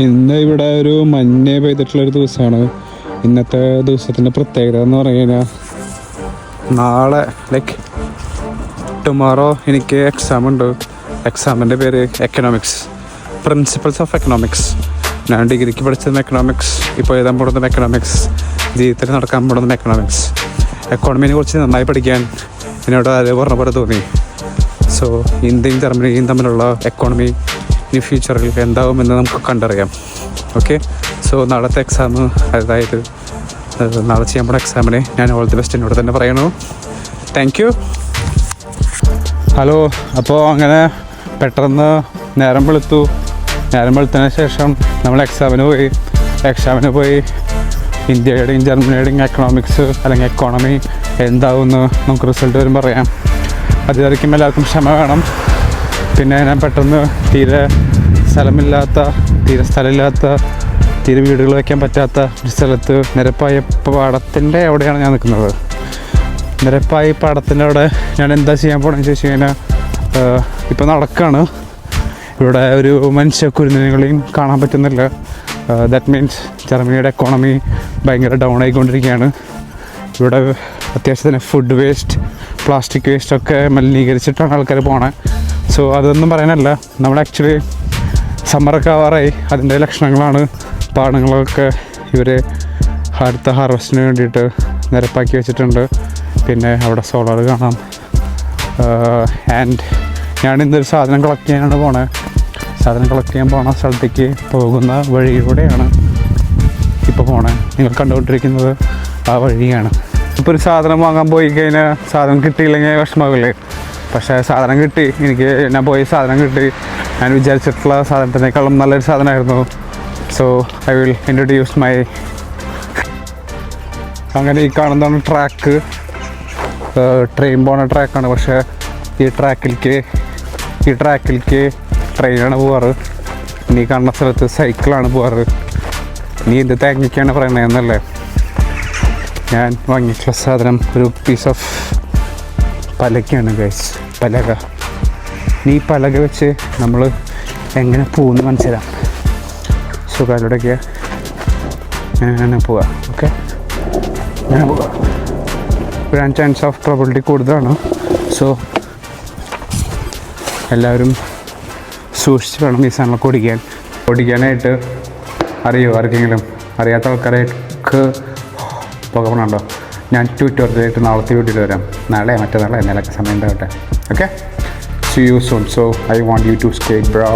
ഇന്ന് ഇവിടെ ഒരു മഞ്ഞ് പെയ്തിട്ടുള്ളൊരു ദിവസമാണ്. ഇന്നത്തെ ദിവസത്തിൻ്റെ പ്രത്യേകത എന്ന് പറഞ്ഞു കഴിഞ്ഞാൽ നാളെ ടുമോറോ എനിക്ക് എക്സാം ഉണ്ട്. എക്സാമിൻ്റെ പേര് എക്കണോമിക്സ്, പ്രിൻസിപ്പൾസ് ഓഫ് എക്കണോമിക്സ്. ഞാൻ ഡിഗ്രിക്ക് പഠിച്ചത് എക്കണോമിക്സ്, ഇപ്പോൾ എഴുതാൻ പോകുന്നത് എക്കണോമിക്സ്, ജീവിതത്തിൽ നടക്കാൻ പോകുന്നത് എക്കണോമിക്സ്. എക്കോണമിനെ കുറിച്ച് നന്നായി പഠിക്കാൻ എന്നോട് അത് പറഞ്ഞ പോലെ തോന്നി. സോ ഇന്ത്യയും ജർമ്മനിയും തമ്മിലുള്ള എക്കോണമി ഇനി ഫ്യൂച്ചറിൽ എന്താവുമെന്ന് നമുക്ക് കണ്ടറിയാം. ഓക്കെ, സോ നാളത്തെ എക്സാം, അതായത് നാളെ ചെയ്യാൻ പോകുന്ന എക്സാമിന് ഞാൻ ഓൾ ദി ബെസ്റ്റ് എന്നോട് തന്നെ പറയണു. Thank you. ഹലോ, അപ്പോൾ അങ്ങനെ പെട്ടെന്ന് നേരം വെളുത്തതിന് ശേഷം നമ്മൾ എക്സാമിന് പോയി ഇന്ത്യയുടെയും ജർമ്മനിയുടെയും എക്കണോമിക്സ് അല്ലെങ്കിൽ എക്കോണമി എന്താവുമെന്ന് നമുക്ക് റിസൾട്ട് വരും പറയാം. അതുവരയ്ക്കും എല്ലാവർക്കും ക്ഷമ വേണം. പിന്നെ ഞാൻ പെട്ടെന്ന് തീരെ സ്ഥലമില്ലാത്ത തീരെ വീടുകൾ വയ്ക്കാൻ പറ്റാത്ത ഒരു സ്ഥലത്ത് നിരപ്പായ പാടത്തിൻ്റെ അവിടെയാണ് ഞാൻ നിൽക്കുന്നത്. നിരപ്പായി പാടത്തിൻ്റെ അവിടെ ഞാൻ എന്താ ചെയ്യാൻ പോകണമെന്ന് ചോദിച്ചു കഴിഞ്ഞാൽ ഇപ്പോൾ നടക്കുകയാണ്. ഇവിടെ ഒരു മനുഷ്യക്കുരുന്നുകളെയും കാണാൻ പറ്റുന്നില്ല. ദാറ്റ് മീൻസ് ജർമ്മനിയുടെ എക്കോണമി ഭയങ്കര ഡൗൺ ആയിക്കൊണ്ടിരിക്കുകയാണ്. ഇവിടെ അത്യാവശ്യത്തിന് ഫുഡ് വേസ്റ്റ്, പ്ലാസ്റ്റിക് വേസ്റ്റ് ഒക്കെ മലിനീകരിച്ചിട്ടാണ് ആൾക്കാർ പോണത്. സോ അതൊന്നും പറയാനല്ല, നമ്മൾ ആക്ച്വലി സമ്മറൊക്കെ ആവാറായി. അതിൻ്റെ ലക്ഷണങ്ങളാണ്. പാടങ്ങളൊക്കെ ഇവർ അടുത്ത ഹാർവസ്റ്റിന് വേണ്ടിയിട്ട് നിരപ്പാക്കി വെച്ചിട്ടുണ്ട്. പിന്നെ അവിടെ സോളാർ കാണാം. ആൻഡ് ഞാനിന്നൊരു സാധനം കളക്ട് ചെയ്യാനാണ് പോണത്. സാധനം കളക്ട് ചെയ്യാൻ പോണ സ്ഥലത്തേക്ക് പോകുന്ന വഴിയിലൂടെയാണ് ഇപ്പോൾ പോണത്. നിങ്ങൾ കണ്ടുകൊണ്ടിരിക്കുന്നത് ആ വഴിയാണ്. ഇപ്പോൾ ഒരു സാധനം വാങ്ങാൻ പോയി കഴിഞ്ഞാൽ സാധനം കിട്ടിയില്ലെങ്കിൽ വിഷമമാകില്ലേ? പക്ഷേ സാധനം കിട്ടി. ഞാൻ പോയി സാധനം കിട്ടി. ഞാൻ വിചാരിച്ചിട്ടുള്ള സാധനത്തിനേക്കാളും നല്ലൊരു സാധനമായിരുന്നു. So I will introduce my. അങ്ങനെ ഈ കാണുന്നതാണ് ട്രാക്ക്. ട്രെയിൻ പോണ ട്രാക്കാണ്. പക്ഷേ ഈ ട്രാക്കിലേക്ക് ട്രെയിനാണ് പോവാറ്. ഇനി കാണുന്ന സ്ഥലത്ത് സൈക്കിളാണ് പോവാറ്. നീ എന്ത് തേങ്ങയ്ക്കാണ് പറയണതെന്നല്ലേ? ഞാൻ വാങ്ങിയിട്ടുള്ള സാധനം ഒരു പീസ് ഓഫ് പലകയാണ് ഗൈസ്. പലക. ഈ പലക വെച്ച് നമ്മൾ എങ്ങനെ പോകുമെന്ന് മനസ്സിലാം. സുഖാലൂടെയൊക്കെ ഞാൻ പോവാം. ഓക്കെ, ഞാൻ പോവാം. ഗ്രാൻഡ് ചാൻസ് ഓഫ് പ്രോബിലിറ്റി കൂടുതലാണ്. സോ എല്ലാവരും സൂക്ഷിച്ച് വേണം ഈ സാധനങ്ങളൊക്കെ ഓടിക്കാനായിട്ട്. ആർക്കെങ്കിലും അറിയാത്ത ആൾക്കാർക്ക് പോകണുണ്ടോ? ഞാൻ ട്യൂറ്റോറിയലായിട്ട് നാളത്തെ വീട്ടിൽ വരാം. മറ്റന്നാളെ എന്നാലൊക്കെ സമയം ഉണ്ടാവട്ടെ. Okay, see you soon. So I want you to skate, bro.